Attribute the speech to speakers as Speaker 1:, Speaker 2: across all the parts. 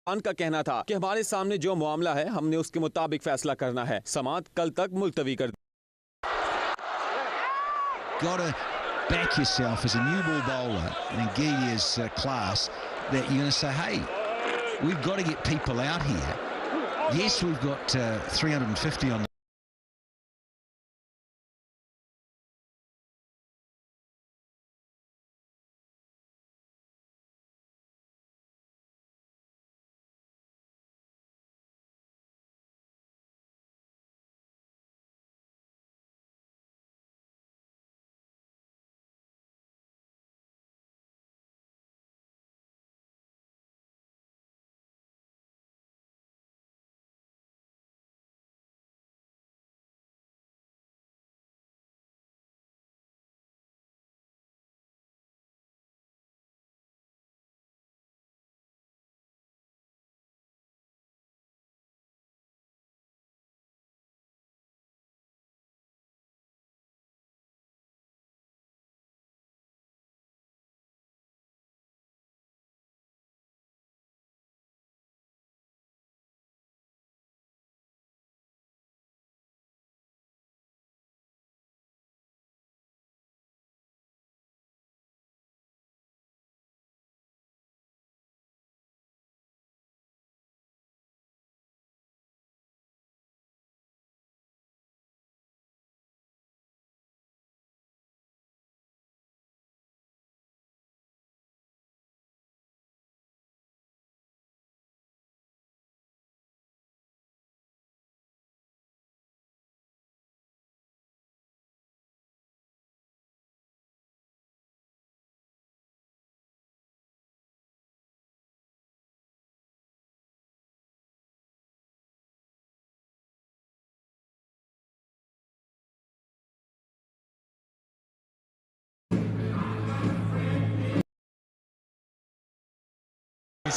Speaker 1: खान का कहना था कि हमारे सामने जो मामला है हमने उसके मुताबिक फैसला करना है। समाअत कल तक मुलतवी कर दी।
Speaker 2: Gotta back yourself as a new ball bowler and Gidea's class that you're going to say, hey, we've got to get people out here. Yes, we've got 350 on the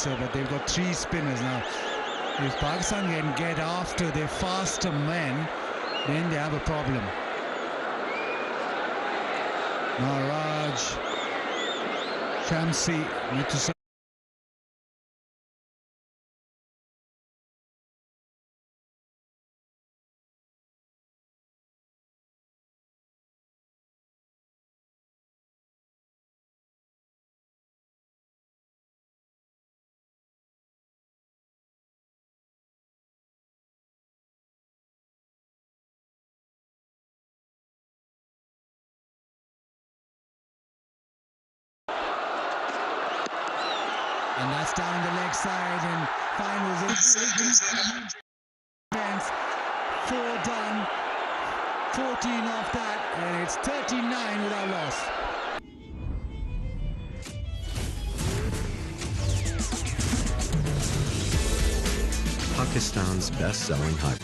Speaker 3: but they've got 3 spinners now. If Pakistan can get after their faster men, then they have a problem. Maharaj, Shamsi need to and that's down the leg side and finals in 4 done, 14 off that, and it's 39 without loss.
Speaker 4: Pakistan's best-selling high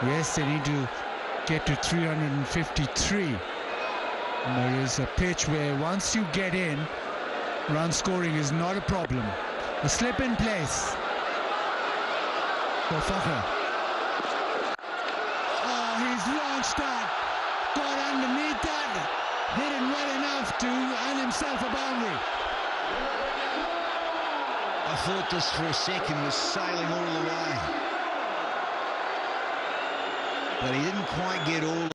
Speaker 3: Yes, they need to get to 353. There is a pitch where once you get in, run scoring is not a problem. A slip in place for Fakhr. Oh, he's launched that, got underneath that, hit it well enough to earn himself a boundary.
Speaker 2: I thought this for a second was sailing all the way, but he didn't quite get all.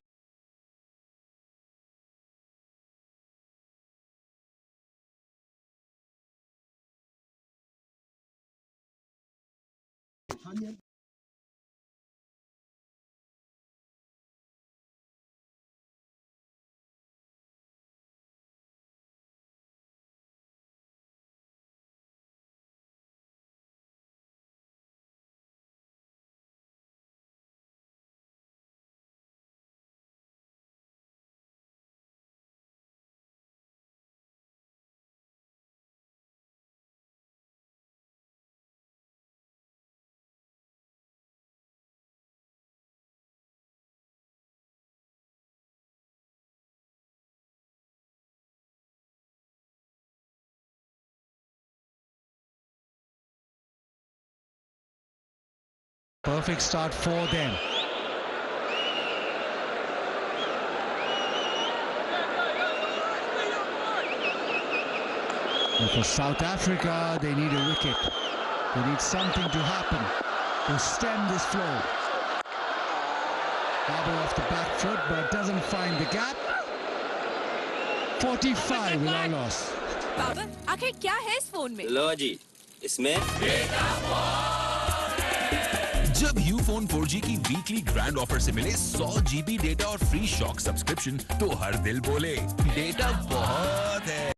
Speaker 3: Perfect start for them. And for South Africa, they need a wicket. They need something to happen to stem this flow. Bobble off the back foot, but doesn't find the gap. 45 without loss.
Speaker 4: Babar, आखिर क्या है इस phone में?
Speaker 5: लो जी, इसमें
Speaker 6: जब Ufone 4G की weekly grand offer से मिले 100 GB डेटा और फ्री शॉक सब्सक्रिप्शन तो हर दिल बोले डेटा बहुत है।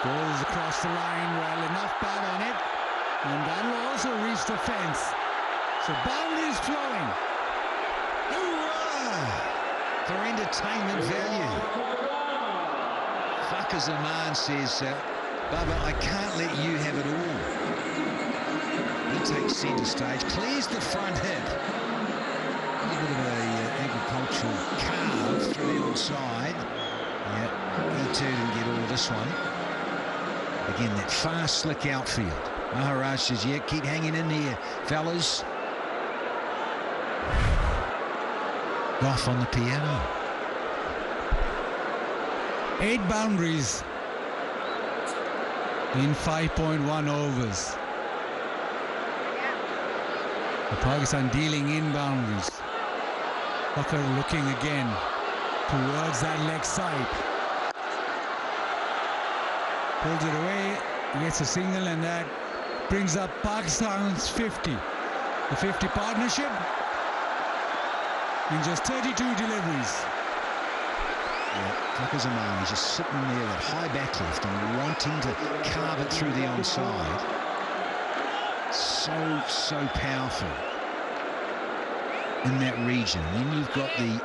Speaker 3: Goes across the line, well enough bat on it, and that will also reach the fence. So boundary is flowing.
Speaker 2: Hoorah! For entertainment value. Fakhr Zaman says, Baba, I can't let you have it all. He takes centre stage, clears the front hip. A little bit of a agricultural carve through the onside. Yeah, he too didn't get all this one. Again, that fast, slick outfield. Maharaj says, yeah, keep hanging in here, fellas. Off on the piano.
Speaker 3: 8 boundaries in 5.1 overs. The Pakistan dealing in boundaries. Fakhr looking again towards that leg side. Pulls it away, gets a single, and that brings up Pakistan's 50. The 50 partnership in just 32 deliveries.
Speaker 2: Yeah, Fakhr Zaman, he's just sitting there with high back left and wanting to carve it through the onside. So powerful in that region. Then you've got the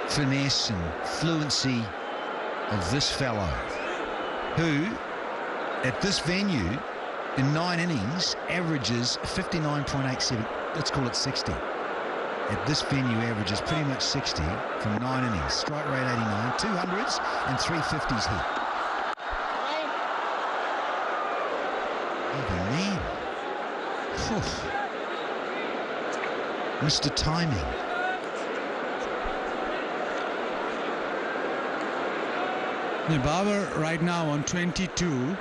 Speaker 2: finesse and fluency of this fellow, who, at this venue, in 9 innings, averages 59.87. Let's call it 60. At this venue, averages pretty much 60 from 9 innings. Strike rate 89, 200s and 350s hit. Oh, man. Phew. Mr. Timing.
Speaker 3: Babar right now on 22.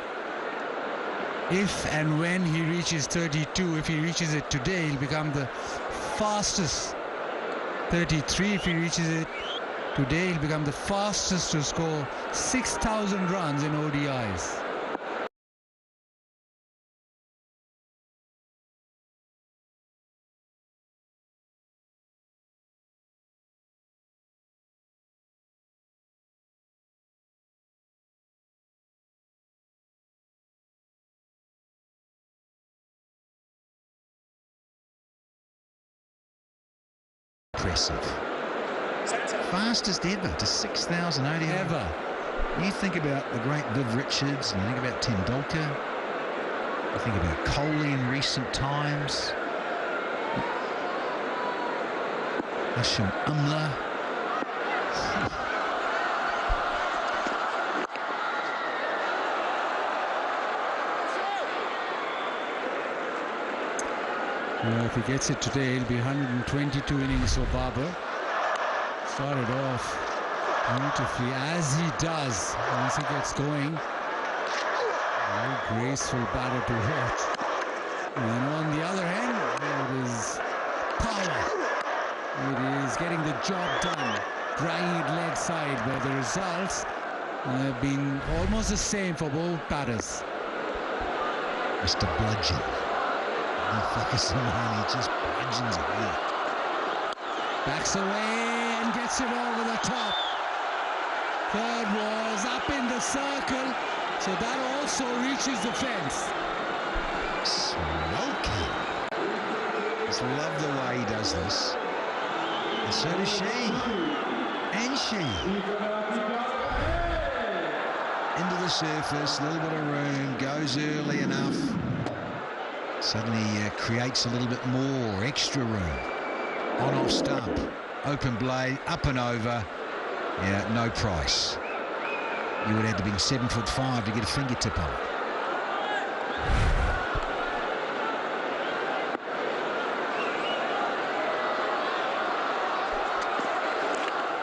Speaker 3: If and when he reaches 32, if he reaches it today, he'll become the fastest. 33, if he reaches it today, he'll become the fastest to score 6,000 runs in ODIs.
Speaker 2: impressive. Fastest ever to 6,000 ODI.
Speaker 3: Ever.
Speaker 2: You think about the great Viv Richards, and you think about Tendulkar, you think about Kohli in recent times, Hashim Amla.
Speaker 3: Well, if he gets it today, it'll be 122 innings for Babar. Started off beautifully, as he does once he gets going. Very graceful batter to hit. And on the other hand, it is power. It is getting the job done, dragging it leg side, but the results have been almost the same for both batters.
Speaker 2: Mr. Bludgeon. And Pakistan just bludgeons it here.
Speaker 3: Backs away and gets it over the top. Third was up in the circle, so that also reaches the fence.
Speaker 2: Smoking. Just love the way he does this. And so does she. And she. Into the surface, a little bit of room, goes early enough. Suddenly creates a little bit more, extra room. On off stump, open blade, up and over. Yeah, no price. You would have to be 7'5" to get a fingertip on it.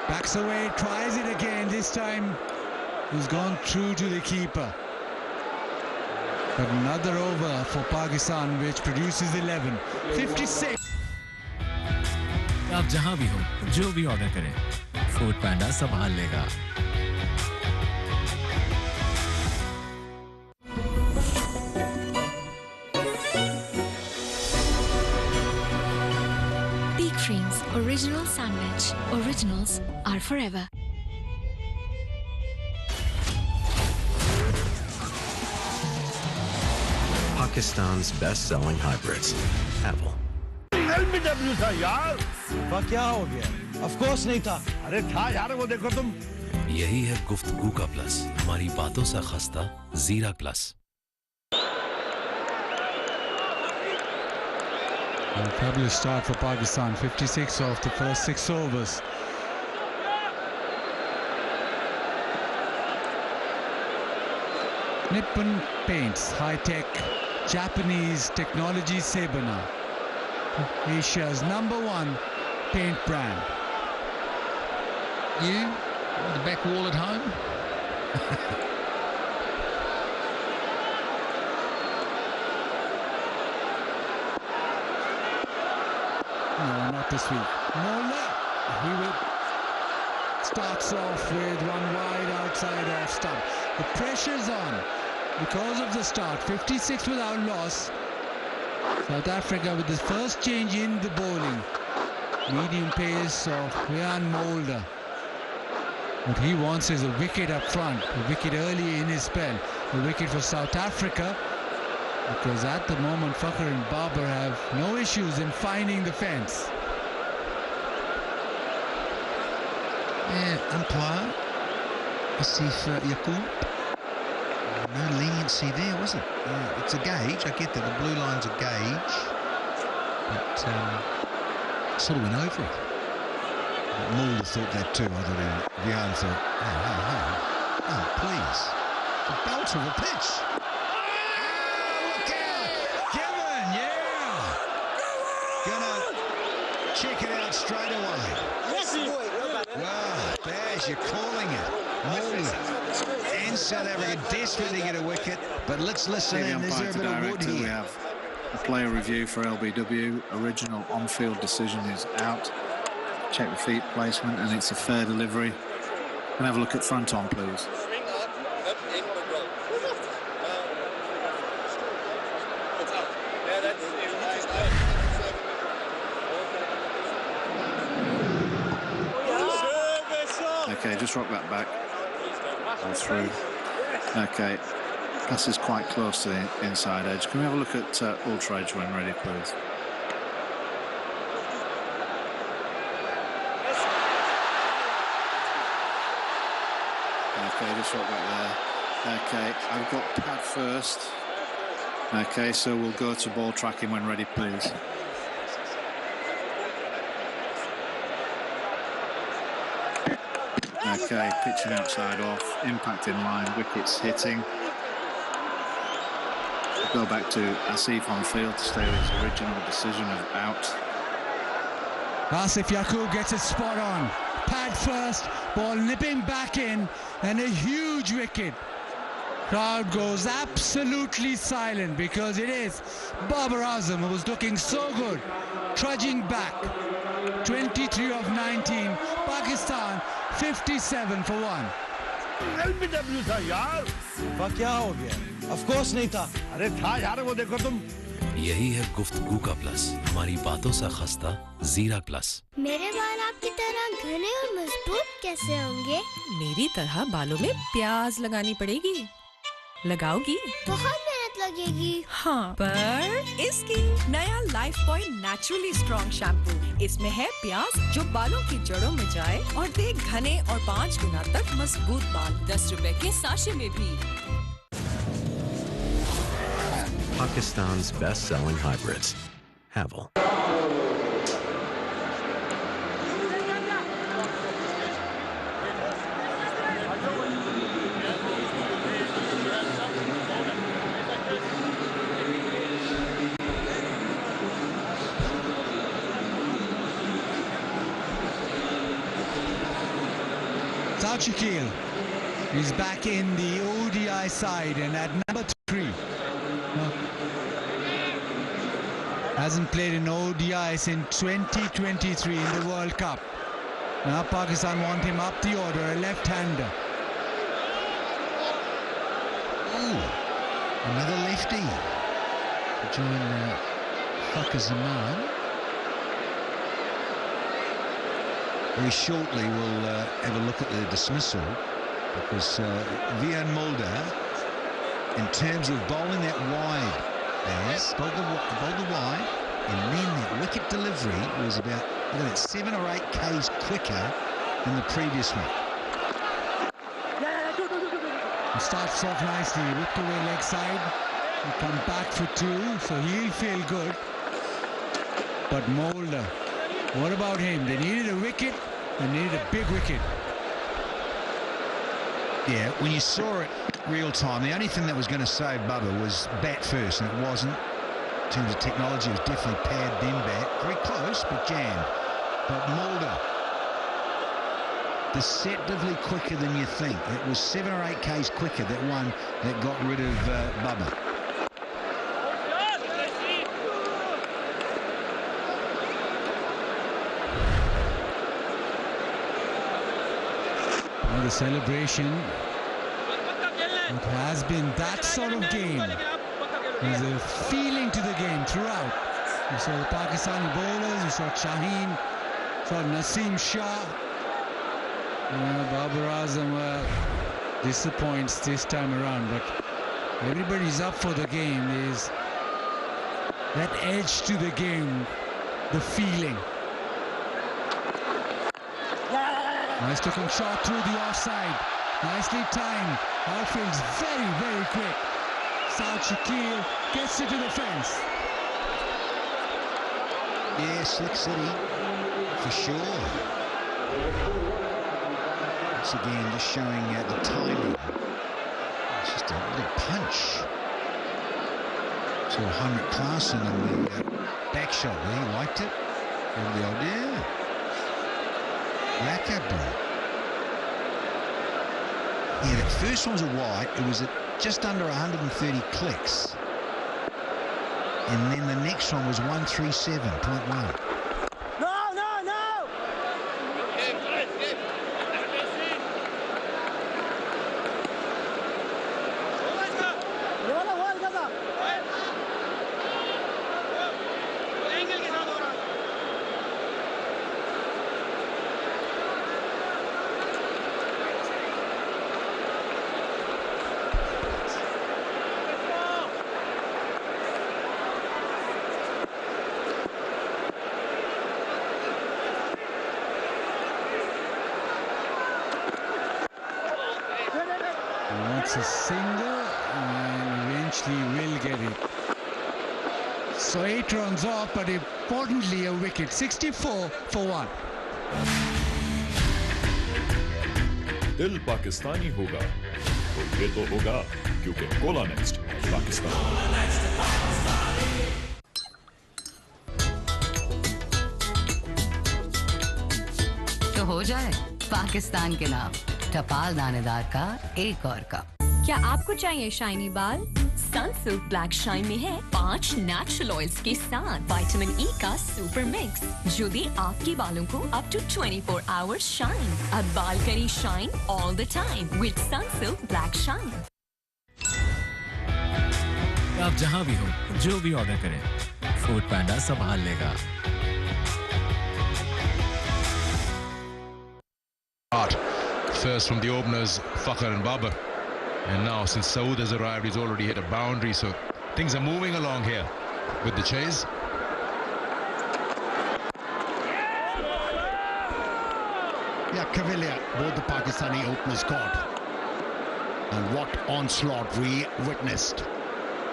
Speaker 3: Backs away, tries it again. This time he's gone through to the keeper. But another over for Pakistan, which produces 11. 56.
Speaker 5: आप जहां भी हो, जो भी order करें, food पैंडा संभाल लेगा।
Speaker 7: Peak Frames Original Sandwich. Originals are forever.
Speaker 8: Pakistan's best-selling hybrids. Apple.
Speaker 9: LBW था यार।
Speaker 10: क्या हो गया? Of course नहीं था।
Speaker 9: अरे था यार, वो देखो तुम।
Speaker 8: यही है गुफ्तगू का प्लस, हमारी बातों से खस्ता जीरा plus.
Speaker 3: A fabulous start for Pakistan. 56 off the first 6 overs. Nippon Paints, high-tech Japanese technology Sebana, Asia's #1 paint brand.
Speaker 2: You, the back wall at home?
Speaker 3: No, not this week. Molnar, he starts off with one wide outside off stump. The pressure's on because of the start. 56 without loss. South Africa with the first change in the bowling. Medium pace of Jan Mulder. What he wants is a wicket up front, a wicket early in his spell, a wicket for South Africa, because at the moment Fakhar and Babar have no issues in finding the fence.
Speaker 2: Yeah, umpire Asif Yaqub. No leniency there, was it? It's a gauge. I get that the blue line's a gauge, but sort of went over it. Mulder thought that too. I thought Bjorn thought, oh, please. The belter of the pitch. Look out! Given, yeah! Gonna check it out straight away. Wow, Baz, you're calling it. Mulder and South Africa desperately get a wicket, but let's listen in. Is there a bit of wood here?
Speaker 11: We have a player review for LBW. Original on-field decision is out. Check the feet placement, and it's a fair delivery. And have a look at front on, please. Okay, just rock that back. And through. Okay, passes quite close to the inside edge. Can we have a look at Ultra Edge when ready, please? Okay, just right back there. Okay, I've got pad first. Okay, so we'll go to ball tracking when ready, please. Okay, pitching outside off, impact in line, wickets hitting. Go back to Asif on field to stay with his original decision of out.
Speaker 3: Asif Yaqub gets it spot on. Pad first, ball nipping back in, and a huge wicket. Crowd goes absolutely silent because it is Babar Azam, who was looking so good, trudging back. 23 of 19, Pakistan 57 for 1.
Speaker 9: LBW था यार।
Speaker 10: वाह क्या हो गया? Of course नहीं था।
Speaker 9: अरे था यार, वो देखो तुम।
Speaker 8: यही है गुफ्तगू का प्लस, हमारी बातों सा खस्ता जीरा प्लस।
Speaker 12: मेरे बाल आपकी तरह घने और मजबूत कैसे होंगे?
Speaker 4: मेरी तरह बालों में प्याज लगानी पड़ेगी। लगाओगी?
Speaker 12: बहुत मेहनत लगेगी।
Speaker 4: हाँ, पर इसकी नया life boy naturally strong shampoo. इसमें है प्याज जो बालों की जड़ों में जाए और दे घने और 5 गुना तक मजबूत बाल। 10 रुपए के साशे में भी।
Speaker 8: Pakistan's best-selling hybrids. Havel.
Speaker 3: Shakil is back in the ODI side and at number 3. Hasn't played in ODI since 2023 in the World Cup. Now Pakistan want him up the order, a left-hander.
Speaker 2: Ooh, another lefty to join pakvssaodilivestreaming. Very shortly we'll have a look at the dismissal, because Vian Mulder, in terms of bowling that wide, bowled the wide, and then that wicket delivery was about, look at that, 7 or 8 Ks quicker than the previous one.
Speaker 3: He starts off nicely, whipped away leg side, he'll come back for 2, so he'll feel good. But Mulder, what about him? They needed a wicket, they needed a big wicket.
Speaker 2: Yeah, when you saw it real time, the only thing that was going to save Bubba was bat first, and it wasn't. In terms of technology, it was definitely pad, then bat. Very close, but jammed. But Mulder, deceptively quicker than you think. It was 7 or 8 Ks quicker, that one that got rid of Bubba.
Speaker 3: The celebration, it has been that sort of game. There's a feeling to the game throughout. You saw the Pakistani bowlers, you saw Shaheen, saw Naseem Shah. Babar Azam disappoints this time around, but everybody's up for the game. There's that edge to the game, the feeling. Nice looking shot through the offside. Nicely timed. Outfield's very, very quick. South Shakil gets it to the fence.
Speaker 2: Yeah, Slick City, for sure. Once again, just showing the timing. It's just a little punch. So Heinrich Klaasen in the back shot there, he liked it. And the old, yeah. Lacquer ball. Yeah, that first one was a wide. It was at just under 130 clicks. And then the next one was 137.1.
Speaker 3: It's a single and eventually will get it. So 8 runs off, but importantly a wicket. 64 for 1.
Speaker 13: दिल पाकिस्तानी होगा तो ये तो होगा क्योंकि Cola next Pakistan.
Speaker 14: तो हो जाए पाकिस्तान के नाम टपाल दानेदार का एक और कप।
Speaker 4: क्या आपको चाहिए शाइनी बाल? सनसिल्क ब्लैक शाइन में है 5 नेचुरल ऑयल्स के साथ विटामिन ई का सुपर मिक्स जो दे आपके बालों को अप टू 24 आवर्स शाइन। अब बाल करें shine all the time with Sunsilk black shine.
Speaker 5: आप जहां भी हो, जो भी ऑर्डर करें, फूड पैंडा संभाल लेगा।
Speaker 15: First from the openers, Fakhr and Babar. And now, since Saud has arrived, he's already hit a boundary, so things are moving along here with the chase.
Speaker 9: Yeah, Cavalier, both the Pakistani openers caught. And what onslaught we witnessed.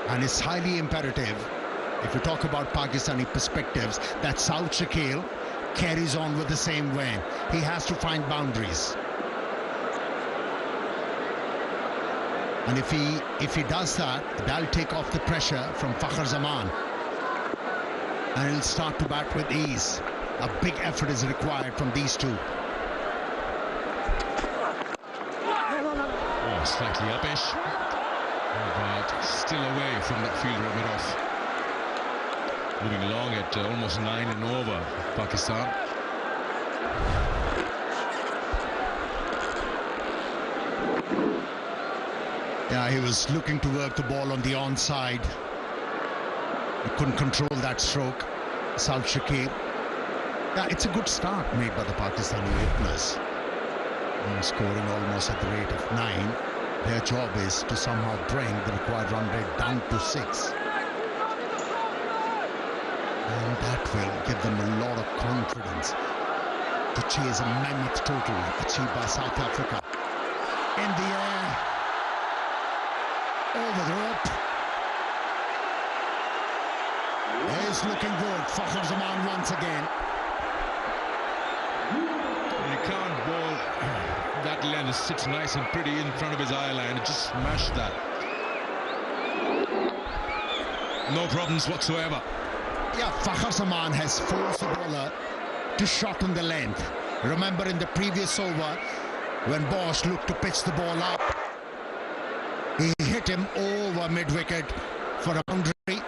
Speaker 9: And it's highly imperative, if we talk about Pakistani perspectives, that Saud Shakil carries on with the same vein. He has to find boundaries. And if he does that, that'll take off the pressure from Fakhr Zaman. And he'll start to bat with ease. A big effort is required from these two.
Speaker 15: Oh, slightly upish. But still away from that fielder mid-off. Moving along at almost 9 and over, Pakistan.
Speaker 9: Yeah, he was looking to work the ball on the onside. He couldn't control that stroke. Saud Shakil. Yeah, it's a good start made by the Pakistani openers. Scoring almost at the rate of 9. Their job is to somehow bring the required run rate down to 6. And that will give them a lot of confidence to chase a mammoth total achieved by South Africa. In the air. Over the rope. It's looking good. Fakhr Zaman once again.
Speaker 15: He can't bowl that length. Sits nice and pretty in front of his eye line and just smashed that. No problems whatsoever.
Speaker 9: Yeah, Fakhr Zaman has forced the bowler to shorten the length. Remember in the previous over when Bosch looked to pitch the ball up, he hit him over mid-wicket for a boundary,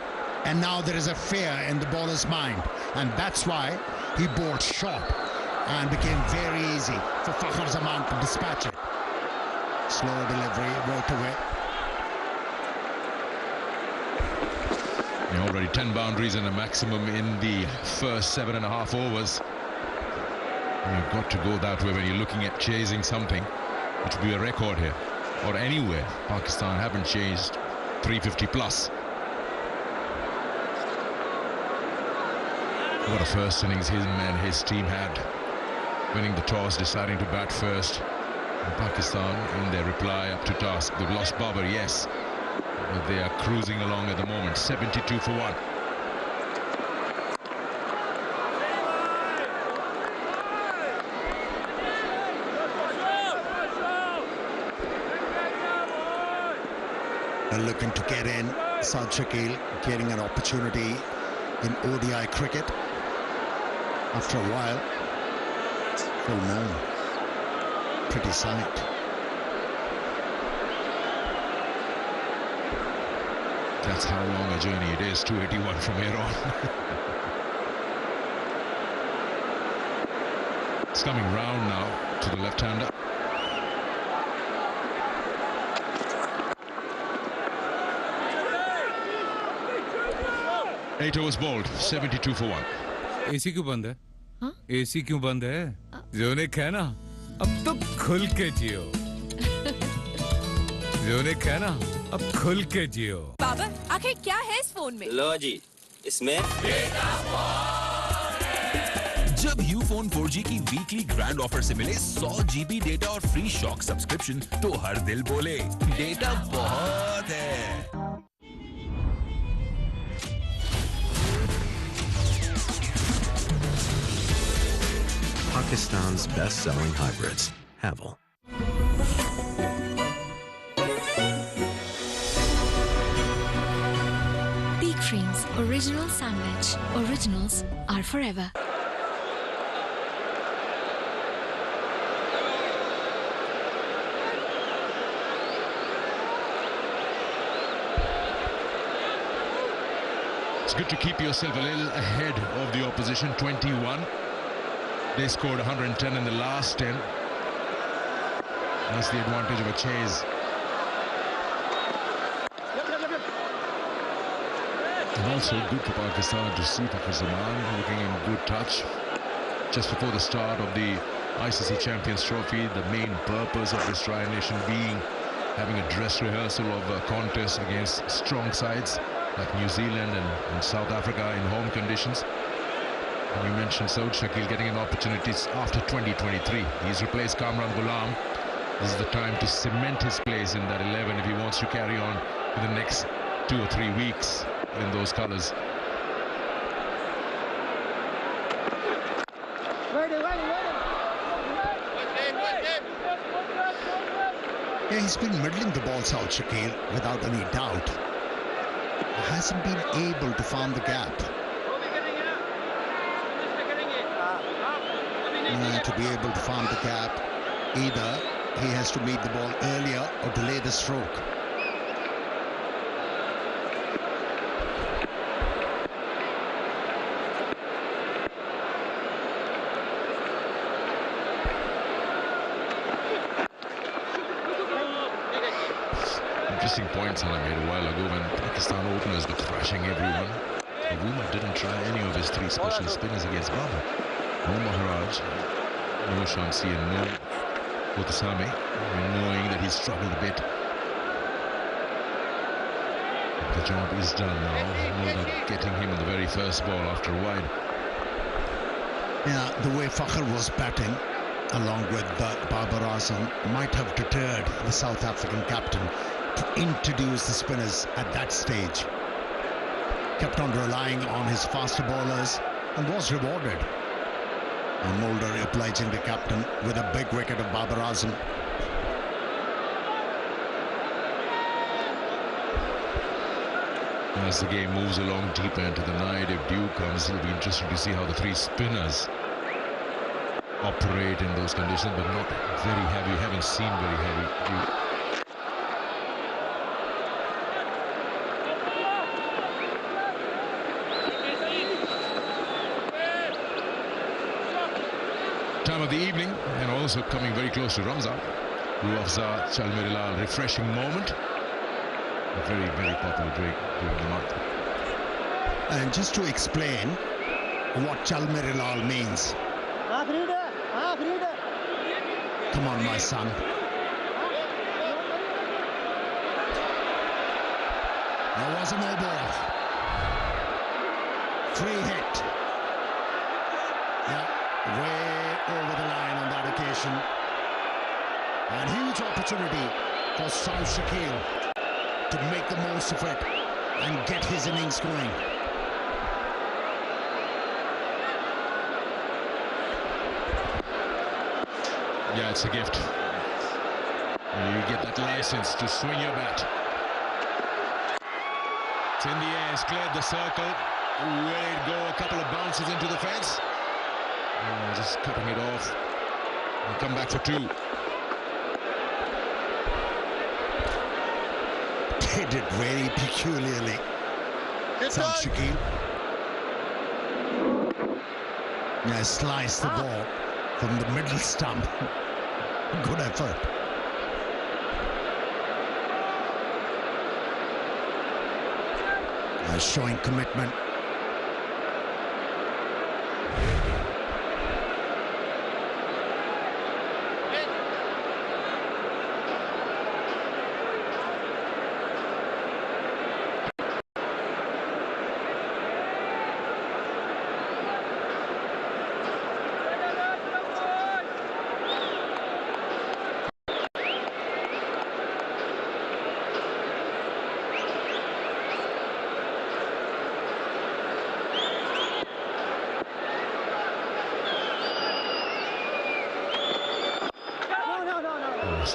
Speaker 9: and now there is a fear in the bowler's mind, and that's why he bowled short and became very easy for Fakhr Zaman to dispatch it. Slow delivery, worked away.
Speaker 15: Already 10 boundaries and a maximum in the first 7.5 overs. You've got to go that way when you're looking at chasing something. It will be a record here. Or anywhere. Pakistan haven't changed 350 plus. What a first innings him and his team had. Winning the toss, deciding to bat first. And Pakistan in their reply up to task. They've lost Babar, yes. But they are cruising along at the moment. 72 for 1.
Speaker 9: Looking to get in. Saud Shakil getting an opportunity in ODI cricket after a while. Full moon. Pretty sight.
Speaker 15: That's how long a journey it is, 281 from here on. It's coming round now to the left-hander. Eight overs bowled, 72 for 1.
Speaker 16: AC क्यों बंद है? AC क्यों बंद है? जोनिक है ना? अब तो खुल के जियो। जोनिक है ना? अब खुल के जियो।
Speaker 4: बाबा, आखिर क्या है इस फोन में?
Speaker 17: लो जी, इसमें
Speaker 6: जब यूफोन 4G की वीकली ग्रैंड ऑफर से मिले 100 GB डेटा और फ्री शॉक सब्सक्रिप्शन तो हर दिल बोले डेटा बहुत है।
Speaker 8: Pakistan's best-selling hybrids, Havel.
Speaker 7: Peak Frames Original Sandwich. Originals are forever.
Speaker 15: It's good to keep yourself a little ahead of the opposition. 21. They scored 110 in the last 10. That's the advantage of a chase. And also good for Pakistan to see Fakhar Zaman looking in good touch. Just before the start of the ICC Champions Trophy, the main purpose of this tri-nation being having a dress rehearsal of a contest against strong sides like New Zealand and South Africa in home conditions. And you mentioned Saud Shakil getting an opportunity after 2023. He's replaced Kamran Ghulam. This is the time to cement his place in that 11 if he wants to carry on in the next 2 or 3 weeks in those colours.
Speaker 9: Yeah, he's been middling the ball, Saud Shakil, without any doubt. Hasn't been able to farm the gap. To be able to farm the gap, either he has to meet the ball earlier or delay the stroke.
Speaker 15: Interesting point Sana made a while ago when Pakistan openers were thrashing everyone. Avuma didn't try any of his 3 special spinners against Babar. No Maharaj, no Shamsi and no Utasame, knowing that he struggled a bit. The job is done now. Mulder getting him on the very first ball after a wide.
Speaker 9: Yeah, the way Fakhar was batting, along with Babar Azam, might have deterred the South African captain to introduce the spinners at that stage. Kept on relying on his faster bowlers and was rewarded. And Mulder obliging the captain with a big wicket of Babar Azam.
Speaker 15: As the game moves along deeper into the night, if dew comes, it'll be interesting to see how the 3 spinners operate in those conditions, but not very heavy. Haven't seen very heavy dew. Time of the evening, and also coming very close to Ramzan. Ruafza Chalmerilal, refreshing moment. A very, very popular drink during the month.
Speaker 9: And just to explain what Chalmerilal means. Come on, my son. There was a no ball. Free hit. Yeah, way over the line on that occasion. And huge opportunity for Saud Shakil to make the most of it and get his innings going.
Speaker 15: Yeah, it's a gift. You get that license to swing your bat. It's in the air, it's cleared the circle. Will it go a couple of bounces into the fence? Oh, just cutting it off. And come back for 2.
Speaker 9: Did it very peculiarly. Saud Shakil. Yeah, sliced the ball from the middle stump. Good effort. Showing commitment.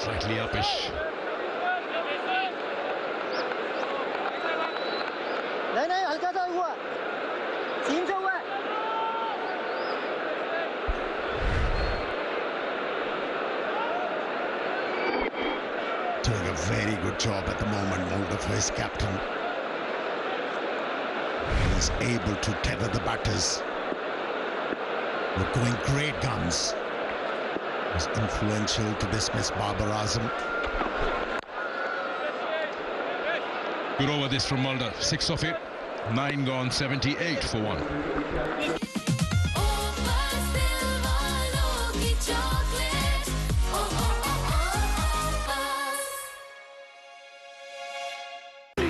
Speaker 15: slightly uppish.
Speaker 10: नहीं हल्का सा हुआ सीम से हुआ
Speaker 9: Doing a very good job at the moment, Mulder, for his captain. He's able to tether the batters. We're going great guns. It's influential to dismiss Babar Azam.
Speaker 15: Good over this from Mulder. 6 of it. 9 gone, 78 for 1.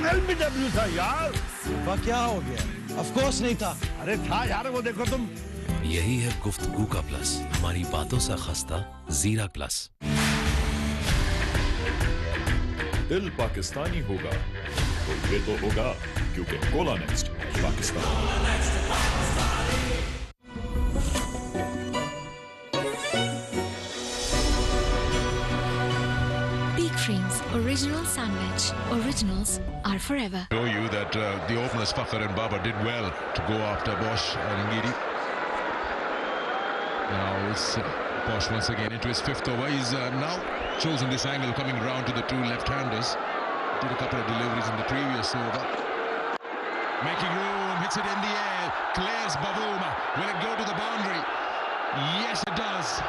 Speaker 10: LBW था यार वह क्या हो गया of course नहीं था अरे था यार वो देखो तुम
Speaker 8: यही है गुफ्तगू का प्लस हमारी बातों से खस्ता जीरा प्लस
Speaker 13: दिल पाकिस्तानी होगा तो ये तो होगा क्योंकि Cola next Pakistan
Speaker 7: Original sandwich. Originals are forever.
Speaker 15: Show you that the openers Fakhr and Babar did well to go after Bosch and Ngidi. Now it's Bosch once again into his 5th over. He's now chosen this angle coming round to the 2 left-handers. Did a couple of deliveries in the previous over. Making room, hits it in the air, clears Bavouma. Will it go to the boundary? Yes, it does.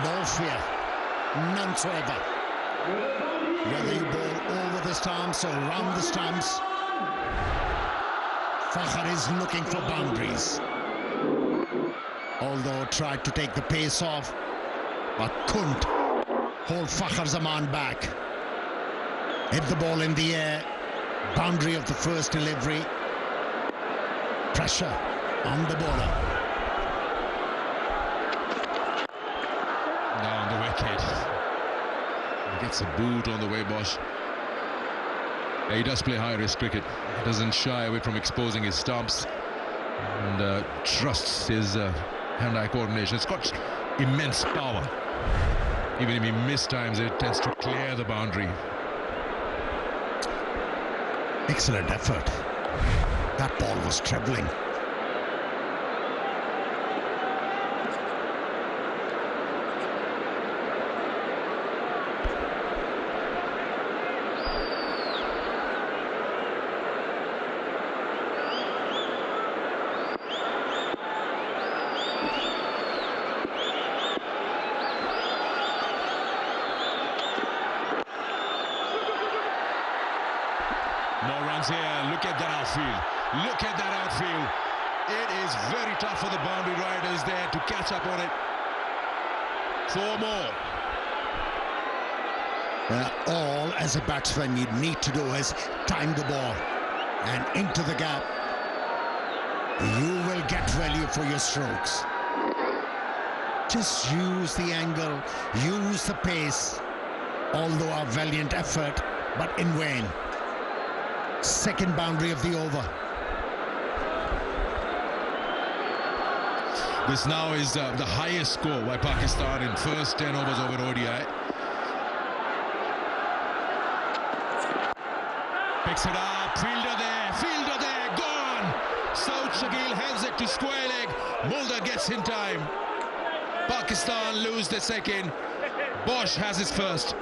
Speaker 9: No fear, none whatsoever. Whether you bowl over the stumps or round the stumps, Fakhr is looking for boundaries. Although tried to take the pace off, but couldn't hold Fakhr Zaman back. Hit the ball in the air, boundary of the first delivery. Pressure on the bowler.
Speaker 15: Down the wicket. He gets a boot on the way, Bosch. Yeah, he does play high-risk cricket. He doesn't shy away from exposing his stumps and trusts his hand-eye coordination. It's got immense power. Even if he mistimes it, tends to clear the boundary.
Speaker 9: Excellent effort. That ball was travelling.
Speaker 15: More runs here. Look at that outfield. Look at that outfield. It is very tough for the boundary riders there to catch up on it. 4 more.
Speaker 9: All as a batsman you need to do is time the ball and into the gap. You will get value for your strokes. Just use the angle, use the pace. Although a valiant effort, but in vain. Second boundary of the over.
Speaker 15: This now is the highest score by Pakistan in first 10 overs over ODI. Picks it up, fielder there, gone! Saud Shakil hands it to square leg. Mulder gets in time. Pakistan lose the second. Bosch has his first.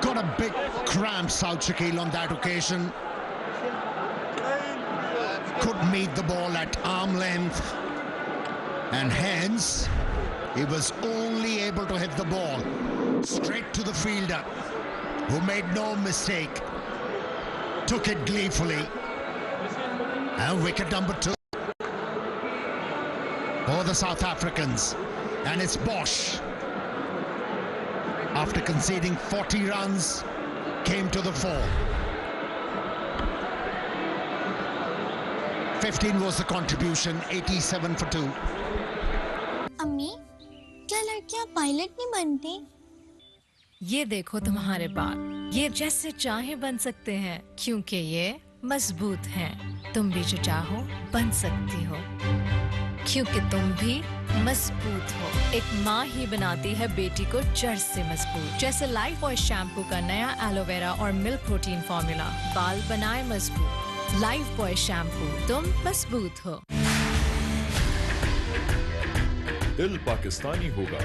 Speaker 9: Got a big cramp, Saud Shakil, on that occasion. Could meet the ball at arm length. And hence, he was only able to hit the ball straight to the fielder, who made no mistake. Took it gleefully. And wicket number 2 for the South Africans. And it's Bosch. After conceding 40 runs, came to the fore. 15 was the contribution, 87 for 2.
Speaker 12: अम्मी, क्या लड़कियां pilot नहीं बनती?
Speaker 4: ये देखो तुम्हारे बाल, ये जैसे चाहे बन सकते हैं, क्योंकि ये मजबूत हैं। तुम भी जो चाहो बन सकती हो, क्योंकि तुम भी मजबूत हो। एक माँ ही बनाती है बेटी को जड़ से मजबूत। जैसे लाइफ बॉय शैम्पू का नया एलोवेरा और मिल्क प्रोटीन फॉर्मूला बाल बनाए मजबूत। लाइफ बॉय शैम्पू, तुम मजबूत हो।
Speaker 13: दिल पाकिस्तानी होगा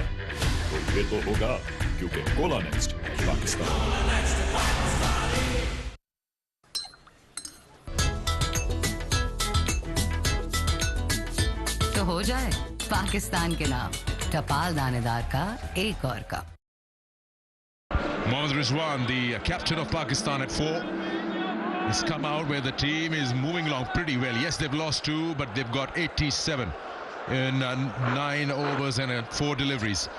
Speaker 13: तो ये तो होगा क्योंकि कोला नेक्स्ट पाकिस्तान।
Speaker 14: तो हो जाए पाकिस्तान के नाम टपाल दानेदार का एक और cup.
Speaker 15: Mohammad Rizwan, the captain of Pakistan at 4, has come out where the team is moving along pretty well. Yes, they've lost 2, but they've got 87 in 9 overs and 4 deliveries.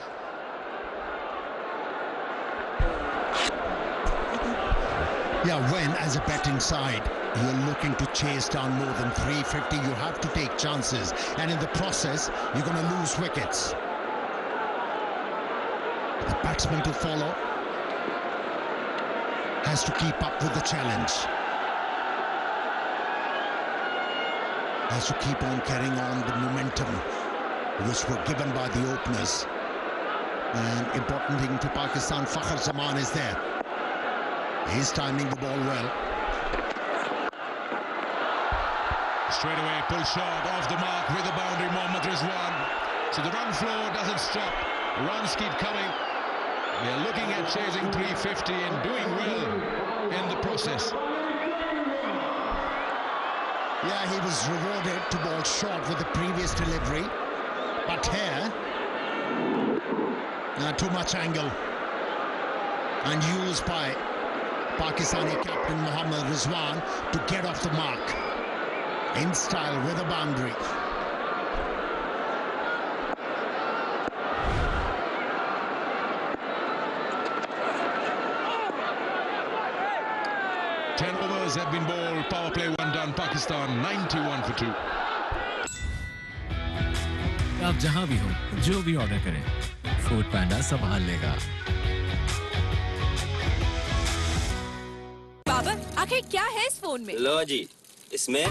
Speaker 9: Yeah, when as a batting side you're looking to chase down more than 350, you have to take chances, and in the process you're going to lose wickets. The batsman to follow has to keep up with the challenge, has to keep on carrying on the momentum which were given by the openers. And important thing to Pakistan, Fakhar Zaman is there. He's timing the ball well.
Speaker 15: Straight away, pull shot off the mark with the boundary, Mohammad Rizwan. So the run flow doesn't stop. Runs keep coming. They're looking at chasing 350 and doing well in the process.
Speaker 9: Yeah, he was rewarded to ball short with the previous delivery. But here, too much angle. And used by Pakistani captain Mohammad Rizwan to get off the mark in style with a boundary.
Speaker 15: Ten overs have been bowled, power play 1 done, Pakistan 91 for 2.
Speaker 5: आप जहां भी हो, जो भी order करें, food पैंडा संभाल लेगा।
Speaker 4: बाबर, आखिर क्या है इस फोन में?
Speaker 17: लो जी, इसमें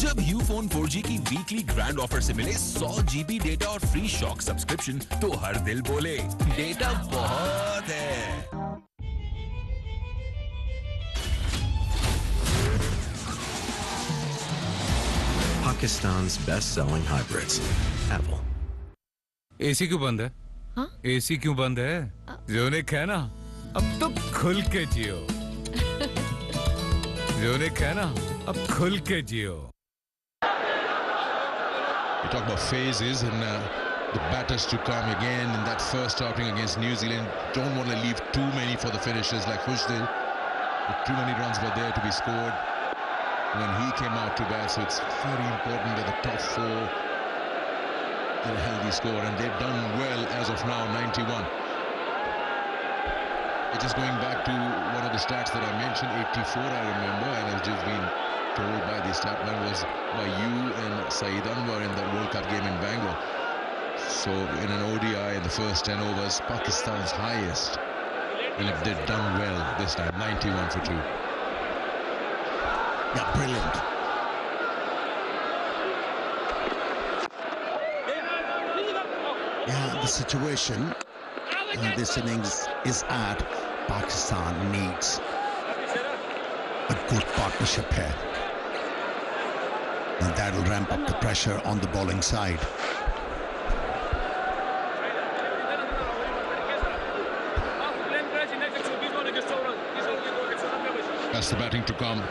Speaker 6: जब यूफोन 4G की वीकली ग्रैंड ऑफर से मिले 100 GB डेटा और फ्री शॉक सब्सक्रिप्शन, तो हर दिल बोले डेटा बहुत है।
Speaker 8: Pakistan's best-selling hybrids. Apple.
Speaker 16: AC क्यों बंद है?
Speaker 4: हाँ?
Speaker 16: एसी क्यों बंद है? जोनिक है ना? अब तो खुल के जियो। जोनिक है ना? अब खुल के जियो।
Speaker 15: You talk about phases and the batters to come again in that first outing against New Zealand. Don't want to leave too many for the finishers like Khushdil. Too many runs were there to be scored when he came out to bat, so it's very important that the top 4 get a healthy score, and they've done well as of now, 91. Just going back to one of the stats that I mentioned, 84 I remember, and I've just been told by the statman was by you and Saeed Anwar in the World Cup game in Bangalore. So in an ODI in the first 10 overs, Pakistan's highest, and if they've done well this time, 91 for 2.
Speaker 9: Yeah, brilliant. Yeah, the situation this innings is at, Pakistan needs a good partnership here. And that'll ramp up the pressure on the bowling side.
Speaker 15: That's the batting to come.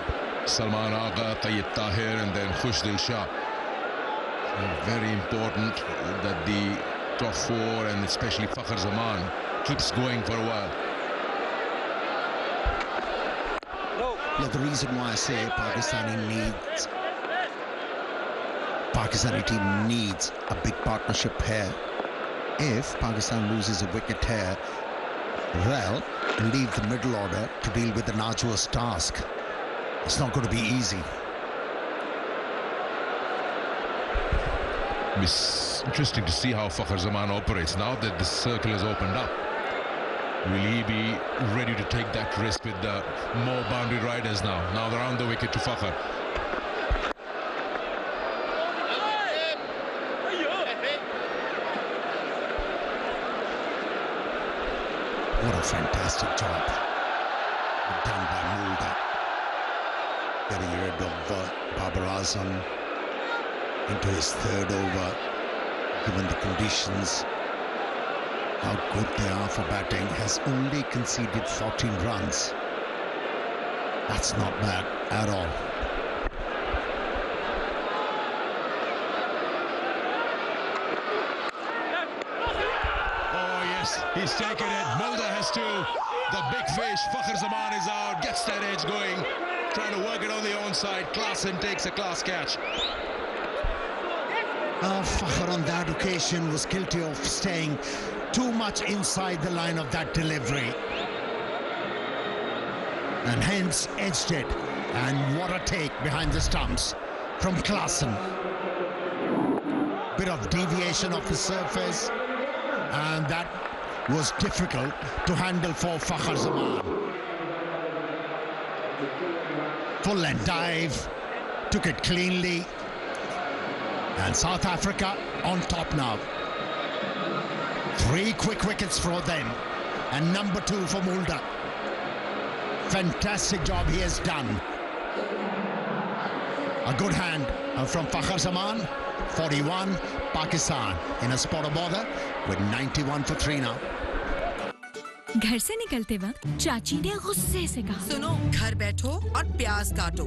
Speaker 15: Salman Agha, Tayyib Tahir, and then Khushdil Shah. And very important that the top 4 and especially Fakhar Zaman keeps going for a while.
Speaker 9: Yeah, the reason why I say Pakistani team needs a big partnership here. If Pakistan loses a wicket here, they'll leave the middle order to deal with the arduous task. It's not going to be easy.
Speaker 15: It's interesting to see how Fakhar Zaman operates now that the circle has opened up. Will he be ready to take that risk with the more boundary riders now? Now around the wicket to Fakhar.
Speaker 9: What a fantastic job done by Mulder. Getting rid of Babar Azam into his third over, given the conditions. How good they are for batting. Has only conceded 14 runs. That's not bad at all.
Speaker 15: Oh yes, he's taken it. Mulder has to. The big fish, Fakhr Zaman is out, gets that edge going, trying to work it on the onside. Klassen takes a class catch.
Speaker 9: Fakhr on that occasion was guilty of staying too much inside the line of that delivery, and hence edged it. And what a take behind the stumps from Klassen. Bit of deviation of the surface, and that was difficult to handle for Fakhr Zaman. Full length dive, took it cleanly, and South Africa on top now. 3 quick wickets for them, and number 2 for Mulder. Fantastic job he has done. A good hand from Fakhr Zaman. 41, Pakistan in a spot of bother with 91 for 3 now.
Speaker 7: घर से निकलते वक्त चाची ने गुस्से से कहा,
Speaker 4: सुनो, घर बैठो और प्याज काटो।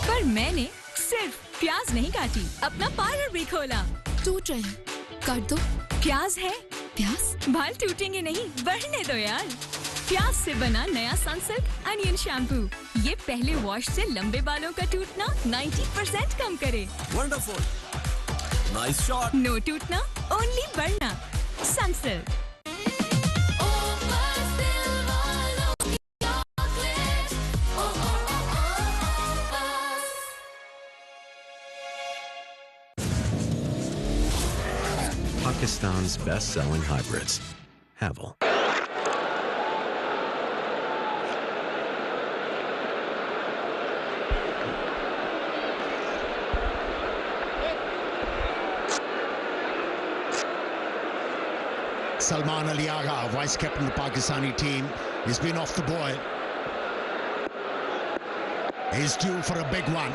Speaker 7: पर मैंने सिर्फ प्याज नहीं काटी, अपना पार्लर भी खोला। टूट रहे हैं, काट दो। प्याज है, प्याज बाल टूटेंगे नहीं, बढ़ने दो यार। प्याज से बना नया सनसिल्क अनियन शैम्पू, ये पहले वॉश से लंबे बालों का टूटना 90% कम करे।
Speaker 6: Wonderful, nice shot.
Speaker 7: नो टूटना, ओनली बढ़ना। Sunsilk.
Speaker 8: Pakistan's best-selling hybrids. Havel.
Speaker 9: Salman Ali Agha, vice captain of the Pakistani team, has been off the boil. He's due for a big one.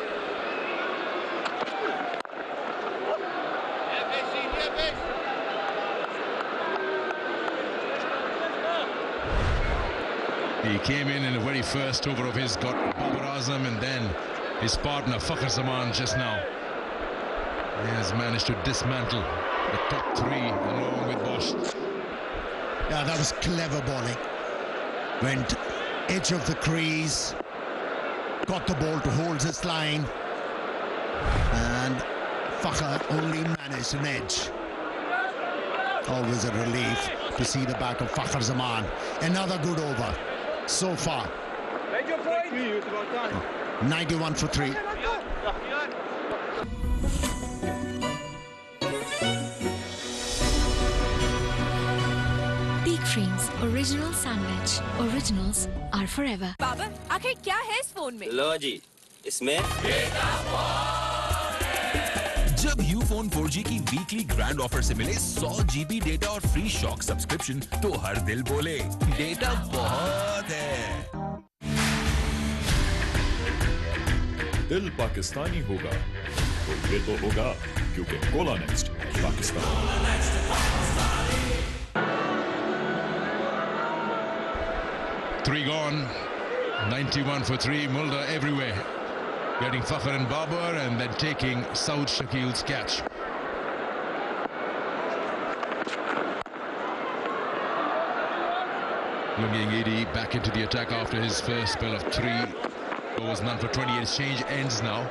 Speaker 15: He came in the very first over of his, got Babar Azam, and then his partner Fakhr Zaman just now. He has managed to dismantle the top 3 along with Bosch.
Speaker 9: Yeah, that was clever bowling. Went edge of the crease, got the ball to hold his line, and Fakhr only managed an edge. Always a relief to see the back of Fakhr Zaman. Another good over so far. 91 for 3.
Speaker 7: Peak Frames Original Sandwich. Originals are forever.
Speaker 4: Babar, आखिर क्या है इस phone में?
Speaker 17: लो जी, इसमें
Speaker 6: जब Ufone 4G की weekly grand offer से मिले 100 GB डेटा और फ्री शॉक सब्सक्रिप्शन, तो हर दिल बोले डेटा बहुत है।
Speaker 13: दिल पाकिस्तानी होगा तो ये तो होगा क्योंकि Cola next Pakistan.
Speaker 15: Three gone, 91 for 3, Mulder everywhere. Getting Fakhr and Babar and then taking Saud Shakil's catch. Lungi Ngidi back into the attack after his first spell of 3 overs, none for 20. Exchange ends now.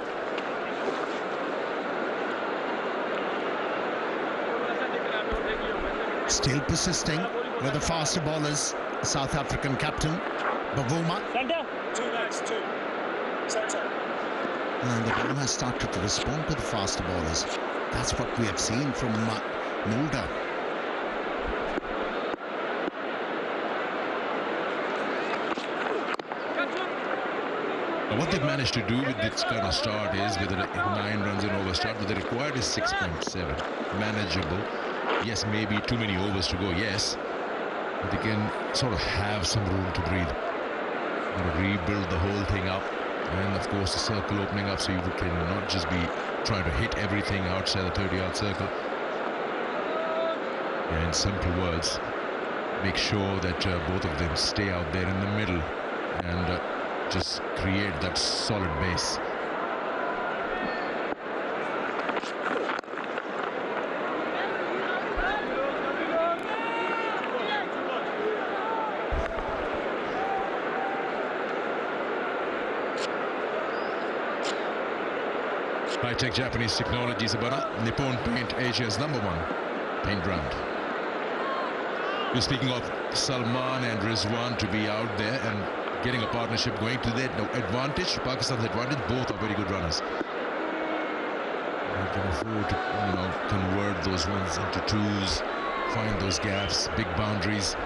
Speaker 9: Still persisting with the faster bowlers, South African captain Bavuma.
Speaker 10: Center. 2 next, 2. Center.
Speaker 9: And the ball has started to respond to the faster bowlers. That's what we have seen from Mulder.
Speaker 15: Now what they've managed to do with this kind of start is, with a 9 runs in over start, what they required is 6.7. Manageable. Yes, maybe too many overs to go, yes. they can sort of have some room to breathe. Rebuild the whole thing up, and of course the circle opening up, so you can not just be trying to hit everything outside the 30-yard circle. Yeah, in simple words, make sure that both of them stay out there in the middle and just create that solid base. High-tech Japanese technology is about Nippon Paint, Asia's #1 paint brand. We're speaking of Salman and Rizwan to be out there and getting a partnership going to their advantage, Pakistan's advantage. Both are very good runners. They can afford to, convert those ones into twos, find those gaps, big boundaries.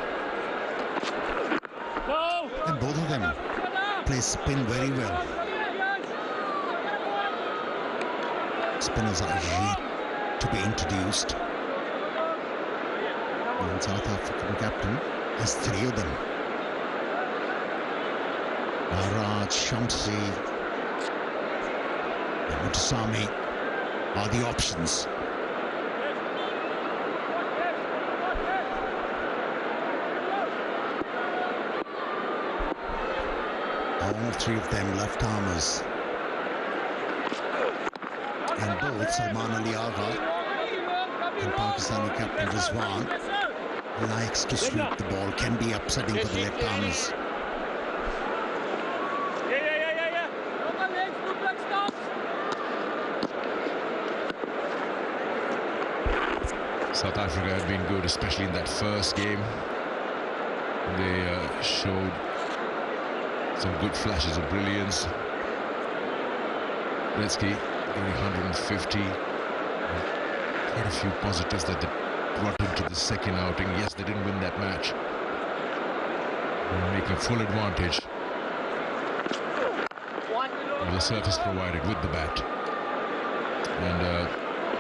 Speaker 9: And both of them play spin very well. Spinners are yet to be introduced. And South African captain has 3 of them. Raj, Shamsi, and Mutasami are the options. All 3 of them left armers. And both Salman Ali Agha and Pakistani captain Rizwan likes to sweep the ball, can be upsetting for the left armers.
Speaker 15: South Africa had been good, especially in that first game. They showed some good flashes of brilliance. Gretzky getting 150. Quite a few positives that they brought into the second outing. Yes, they didn't win that match. They're making full advantage of the surface provided with the bat. And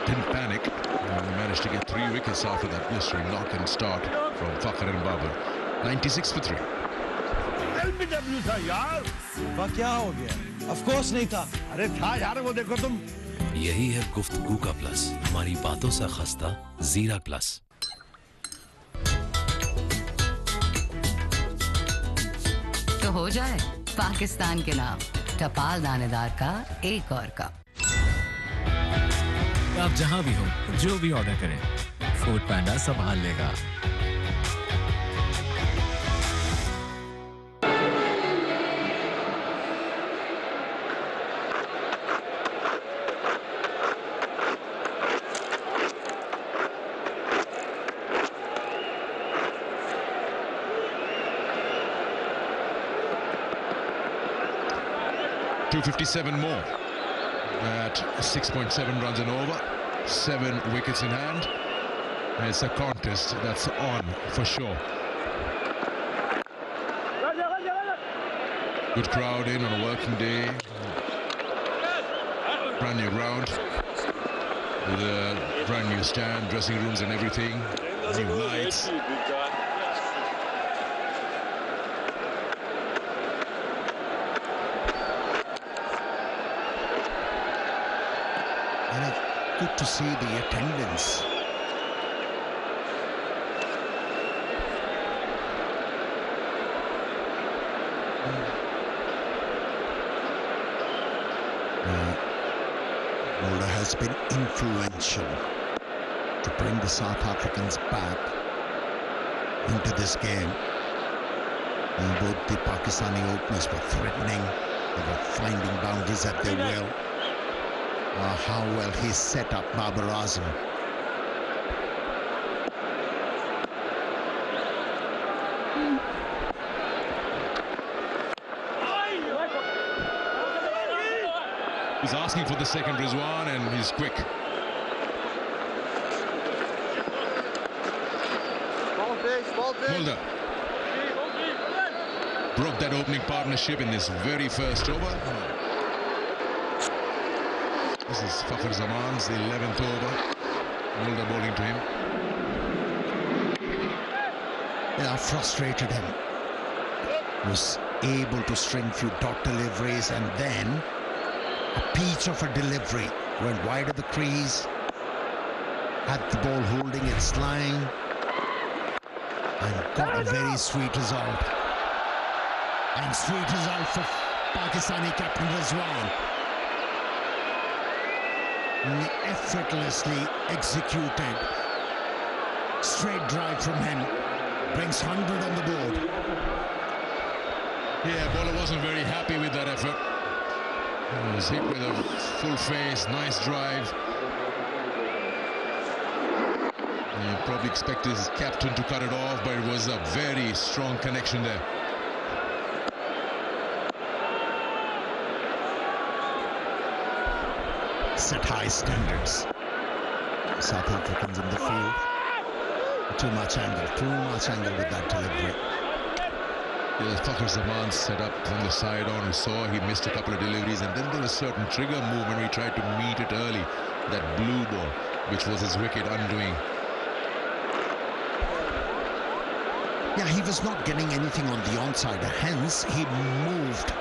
Speaker 15: didn't panic. They managed to get 3 wickets after that blistering knock and start from Fakhar and Babar. 96 for 3.
Speaker 10: LBW था यार। वह क्या हो गया? Of course नहीं था। अरे था यार, वो देखो तुम।
Speaker 8: यही है गुफ्तगू का प्लस, हमारी बातों से खस्ता जीरा प्लस।
Speaker 14: तो हो जाए पाकिस्तान के नाम टपाल दानेदार का एक और कप।
Speaker 5: आप जहां भी हो, जो भी ऑर्डर करें, फूड पैंडा संभाल लेगा।
Speaker 15: .257 more at 6.7 runs and over, 7 wickets in hand. And it's a contest that's on for sure. Good crowd in on a working day. Brand new ground with a brand new stand, dressing rooms and everything. New lights.
Speaker 9: Good to see the attendance. Mulder has been influential to bring the South Africans back into this game. Both the Pakistani openers were threatening, they were finding boundaries at their will. How well he set up Babar Azam.
Speaker 15: He's asking for the second Rizwan and he's quick. Mulder broke that opening partnership in this very first over. This is Fakhar Zaman's 11th over. Mulder bowling to him.
Speaker 9: frustrated him. Was able to string few dot deliveries, and then a peach of a delivery went wide of the crease. Had the ball holding its line and got a very sweet result. And sweet result for Pakistani captain Rizwan. Effortlessly executed. Straight drive from him. Brings 100 on the board.
Speaker 15: Yeah, bowler wasn't very happy with that effort. He was hit with a full face, nice drive. You probably expect his captain to cut it off, but it was a very strong connection there.
Speaker 9: Set high standards. South Africans in the field. Too much angle with that delivery.
Speaker 15: Yeah, pakvssaman set up from the side on. We saw he missed a couple of deliveries, and then there was certain trigger move when we tried to meet it early. That blue ball, which was his wicket undoing.
Speaker 9: Yeah, he was not getting anything on the onside. Hence, he moved,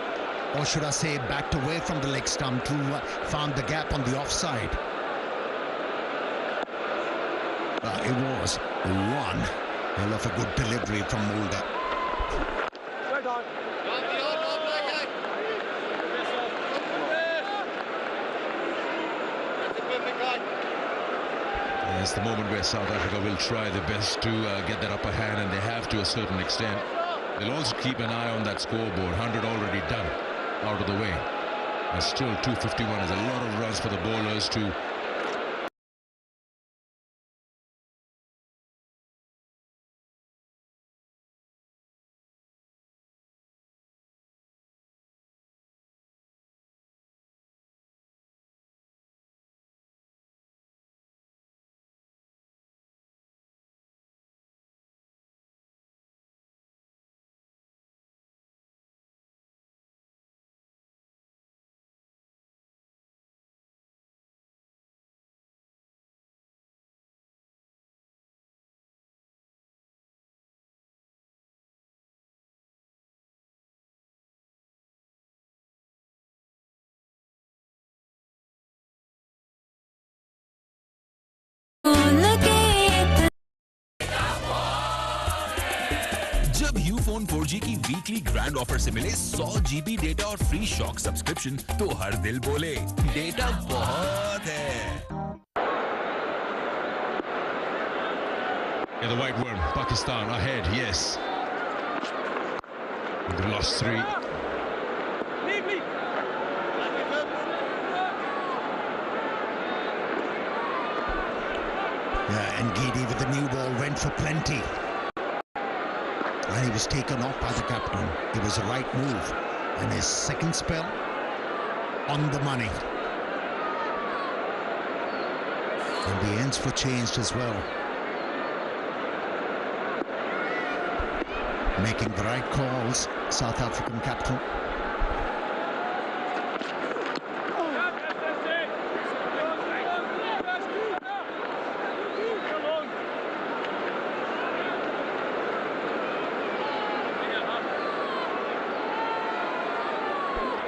Speaker 9: or should I say, backed away from the leg stump to found the gap on the offside. It was one hell of a good delivery from Mulder.
Speaker 15: It's the moment where South Africa will try their best to get that upper hand, and they have to a certain extent. They'll also keep an eye on that scoreboard. 100 already done, out of the way. And still 251 is a lot of runs for the bowlers to...
Speaker 6: जब Ufone 4G की weekly grand offer से मिले 100 GB data और free shock subscription, तो हर दिल बोले data बहुत है.
Speaker 15: Yeah, the white worm, Pakistan ahead, yes. They've lost 3.
Speaker 9: Yeah, and Gidi with the new ball went for plenty. And he was taken off by the captain. It was the right move. And his second spell on the money. And the ends were changed as well. Making the right calls, South African captain.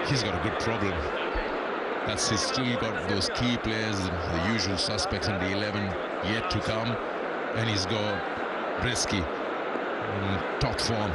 Speaker 15: He's got a good problem. That's he's still got those key players, the usual suspects in the 11 yet to come, and he's got Bresky in top form.